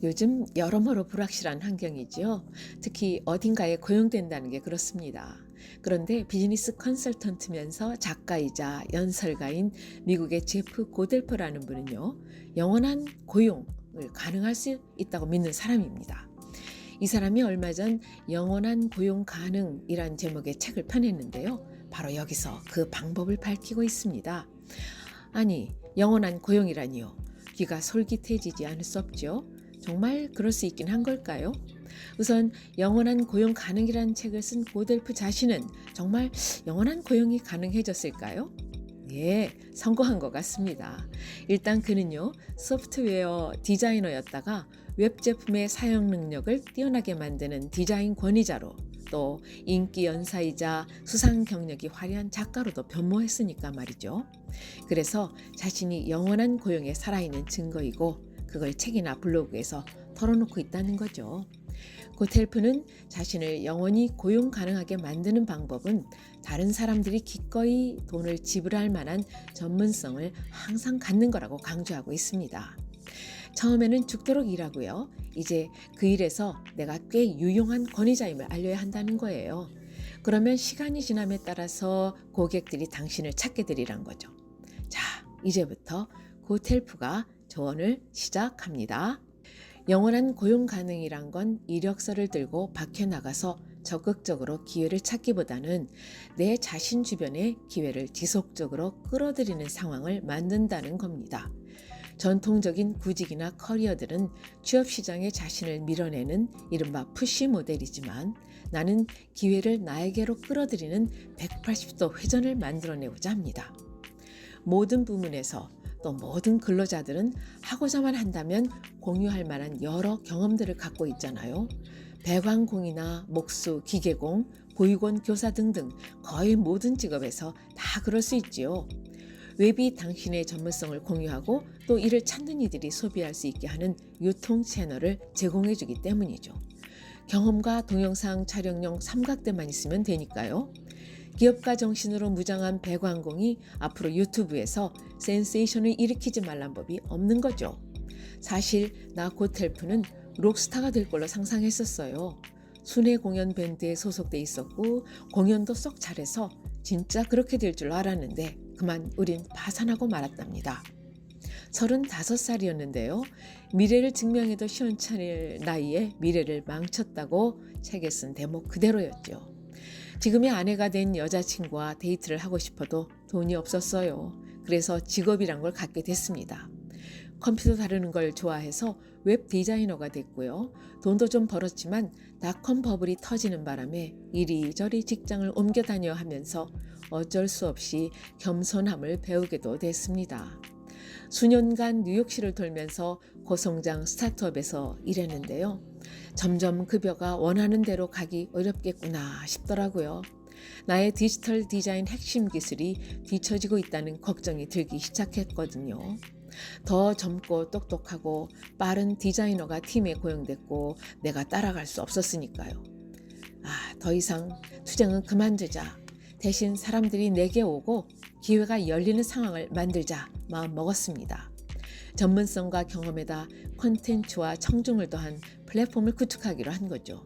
요즘 여러모로 불확실한 환경이지요. 특히 어딘가에 고용된다는 게 그렇습니다. 그런데 비즈니스 컨설턴트면서 작가이자 연설가인 미국의 제프 고델퍼라는 분은요, 영원한 고용을 가능할 수 있다고 믿는 사람입니다. 이 사람이 얼마 전 영원한 고용 가능이란 제목의 책을 펴냈는데요. 바로 여기서 그 방법을 밝히고 있습니다. 아니, 영원한 고용이라니요. 귀가 솔깃해지지 않을 수 없죠. 정말 그럴 수 있긴 한 걸까요? 우선 영원한 고용 가능이라는 책을 쓴 고델프 자신은 정말 영원한 고용이 가능해졌을까요? 예, 성공한 것 같습니다. 일단 그는요, 소프트웨어 디자이너였다가 웹 제품의 사용 능력을 뛰어나게 만드는 디자인 권위자로, 또 인기 연사이자 수상 경력이 화려한 작가로도 변모했으니까 말이죠. 그래서 자신이 영원한 고용에 살아있는 증거이고 그걸 책이나 블로그에서 털어놓고 있다는 거죠. 고텔프는 자신을 영원히 고용 가능하게 만드는 방법은 다른 사람들이 기꺼이 돈을 지불할 만한 전문성을 항상 갖는 거라고 강조하고 있습니다. 처음에는 죽도록 일하고요. 이제 그 일에서 내가 꽤 유용한 권위자임을 알려야 한다는 거예요. 그러면 시간이 지남에 따라서 고객들이 당신을 찾게 되리란 거죠. 자, 이제부터 고텔프가 조언을 시작합니다. 영원한 고용 가능이란 건 이력서를 들고 밖에 나가서 적극적으로 기회를 찾기보다는 내 자신 주변에 기회를 지속적으로 끌어들이는 상황을 만든다는 겁니다. 전통적인 구직이나 커리어들은 취업 시장에 자신을 밀어내는 이른바 푸시 모델이지만 나는 기회를 나에게로 끌어들이는 180도 회전을 만들어내고자 합니다. 모든 부문에서 또 모든 근로자들은 하고자만 한다면 공유할 만한 여러 경험들을 갖고 있잖아요. 배관공이나 목수, 기계공, 보육원 교사 등등 거의 모든 직업에서 다 그럴 수 있지요. 웹이 당신의 전문성을 공유하고 또 이를 찾는 이들이 소비할 수 있게 하는 유통 채널을 제공해 주기 때문이죠. 경험과 동영상 촬영용 삼각대만 있으면 되니까요. 기업가 정신으로 무장한 배관공이 앞으로 유튜브에서 센세이션을 일으키지 말란 법이 없는 거죠. 사실 나 고텔프는 록스타가 될 걸로 상상했었어요. 순회 공연 밴드에 소속돼 있었고 공연도 썩 잘해서 진짜 그렇게 될 줄 알았는데 그만 우린 파산하고 말았답니다. 35살이었는데요. 미래를 증명해도 시원찮을 나이에 미래를 망쳤다고 책에 쓴 대목 그대로였죠. 지금의 아내가 된 여자친구와 데이트를 하고 싶어도 돈이 없었어요. 그래서 직업이란 걸 갖게 됐습니다. 컴퓨터 다루는 걸 좋아해서 웹 디자이너가 됐고요. 돈도 좀 벌었지만 닷컴 버블이 터지는 바람에 이리저리 직장을 옮겨 다녀 하면서 어쩔 수 없이 겸손함을 배우게도 됐습니다. 수년간 뉴욕시를 돌면서 고성장 스타트업에서 일했는데요. 점점 급여가 원하는 대로 가기 어렵겠구나 싶더라고요. 나의 디지털 디자인 핵심 기술이 뒤처지고 있다는 걱정이 들기 시작했거든요. 더 젊고 똑똑하고 빠른 디자이너가 팀에 고용됐고 내가 따라갈 수 없었으니까요. 더 이상 투쟁은 그만두자. 대신 사람들이 내게 오고 기회가 열리는 상황을 만들자 마음 먹었습니다. 전문성과 경험에다 콘텐츠와 청중을 더한 플랫폼을 구축하기로 한 거죠.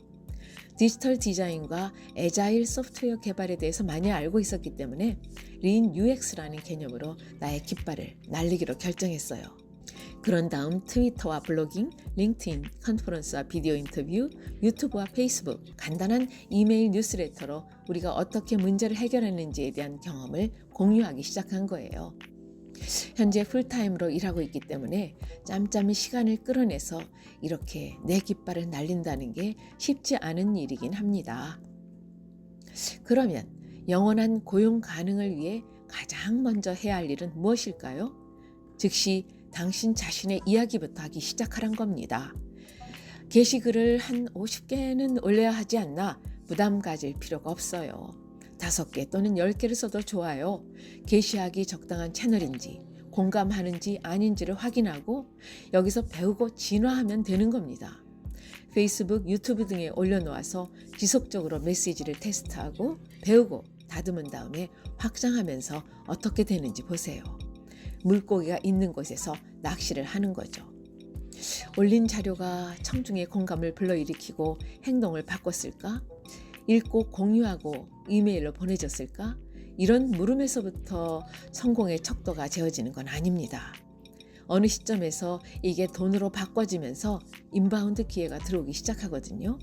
디지털 디자인과 애자일 소프트웨어 개발에 대해서 많이 알고 있었기 때문에 린 UX라는 개념으로 나의 깃발을 날리기로 결정했어요. 그런 다음 트위터와 블로깅, 링크드인, 컨퍼런스와 비디오 인터뷰, 유튜브와 페이스북, 간단한 이메일 뉴스레터로 우리가 어떻게 문제를 해결했는지에 대한 경험을 공유하기 시작한 거예요. 현재 풀타임으로 일하고 있기 때문에 짬짬이 시간을 끌어내서 이렇게 내 깃발을 날린다는 게 쉽지 않은 일이긴 합니다. 그러면 영원한 고용 가능을 위해 가장 먼저 해야 할 일은 무엇일까요? 즉시 당신 자신의 이야기부터 하기 시작하란 겁니다. 게시글을 한 50개는 올려야 하지 않나 부담 가질 필요가 없어요. 5개 또는 10개를 써도 좋아요. 게시하기 적당한 채널인지 공감하는지 아닌지를 확인하고 여기서 배우고 진화하면 되는 겁니다. 페이스북, 유튜브 등에 올려놓아서 지속적으로 메시지를 테스트하고 배우고 다듬은 다음에 확장하면서 어떻게 되는지 보세요. 물고기가 있는 곳에서 낚시를 하는 거죠. 올린 자료가 청중의 공감을 불러일으키고 행동을 바꿨을까? 읽고 공유하고 이메일로 보내졌을까? 이런 물음에서부터 성공의 척도가 재어지는 건 아닙니다. 어느 시점에서 이게 돈으로 바꿔지면서 인바운드 기회가 들어오기 시작하거든요.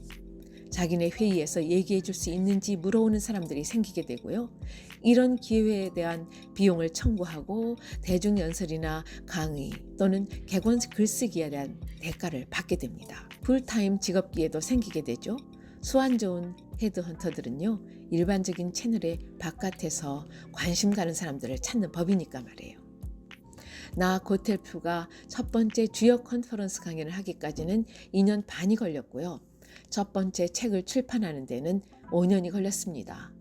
자기네 회의에서 얘기해 줄 수 있는지 물어오는 사람들이 생기게 되고요. 이런 기회에 대한 비용을 청구하고 대중연설이나 강의 또는 객원 글쓰기에 대한 대가를 받게 됩니다. 풀타임 직업 기회도 생기게 되죠. 수완 좋은 헤드헌터들은요, 일반적인 채널의 바깥에서 관심 가는 사람들을 찾는 법이니까 말이에요. 나 고텔프가 첫 번째 주요 컨퍼런스 강연을 하기까지는 2년 반이 걸렸고요. 첫 번째 책을 출판하는 데는 5년이 걸렸습니다.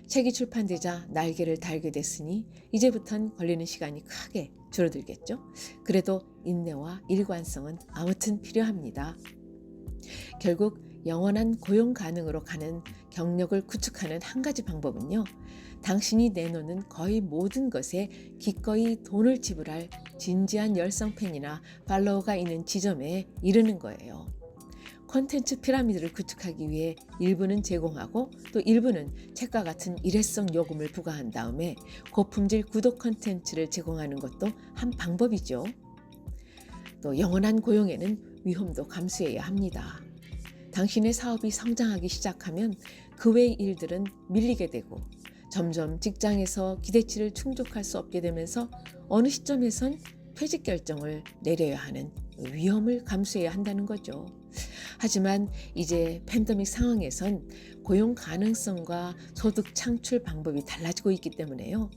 책이 출판되자 날개를 달게 됐으니 이제부턴 걸리는 시간이 크게 줄어들겠죠. 그래도 인내와 일관성은 아무튼 필요합니다. 결국 영원한 고용 가능으로 가는 경력을 구축하는 한 가지 방법은요. 당신이 내놓는 거의 모든 것에 기꺼이 돈을 지불할 진지한 열성팬이나 팔로워가 있는 지점에 이르는 거예요. 콘텐츠 피라미드를 구축하기 위해 일부는 제공하고 또 일부는 책과 같은 일회성 요금을 부과한 다음에 고품질 구독 콘텐츠를 제공하는 것도 한 방법이죠. 또 영원한 고용에는 위험도 감수해야 합니다. 당신의 사업이 성장하기 시작하면 그 외의 일들은 밀리게 되고 점점 직장에서 기대치를 충족할 수 없게 되면서 어느 시점에선 퇴직 결정을 내려야 하는 위험을 감수해야 한다는 거죠. 하지만 이제 팬데믹 상황에선 고용 가능성과 소득 창출 방법이 달라지고 있기 때문에요.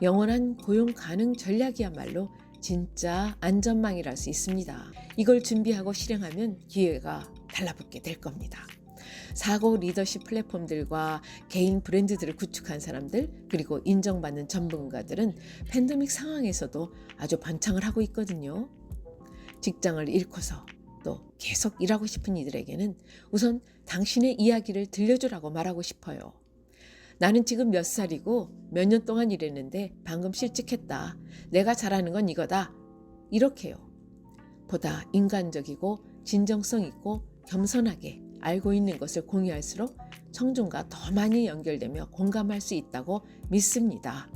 영원한 고용 가능 전략이야말로 진짜 안전망이랄 수 있습니다. 이걸 준비하고 실행하면 기회가 달라붙게 될 겁니다. 사고 리더십 플랫폼들과 개인 브랜드들을 구축한 사람들 그리고 인정받는 전문가들은 팬데믹 상황에서도 아주 번창을 하고 있거든요. 직장을 잃고서 또 계속 일하고 싶은 이들에게는 우선 당신의 이야기를 들려주라고 말하고 싶어요. 나는 지금 몇 살이고 몇 년 동안 일했는데 방금 실직했다. 내가 잘하는 건 이거다. 이렇게요. 보다 인간적이고 진정성 있고 겸손하게 알고 있는 것을 공유할수록 청중과 더 많이 연결되며 공감할 수 있다고 믿습니다.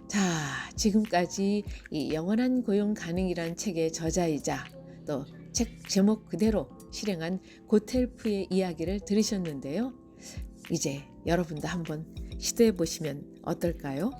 자, 지금까지 이 영원한 고용 가능이란 책의 저자이자 또 책 제목 그대로 실행한 고텔프의 이야기를 들으셨는데요. 이제 여러분도 한번 시도해 보시면 어떨까요?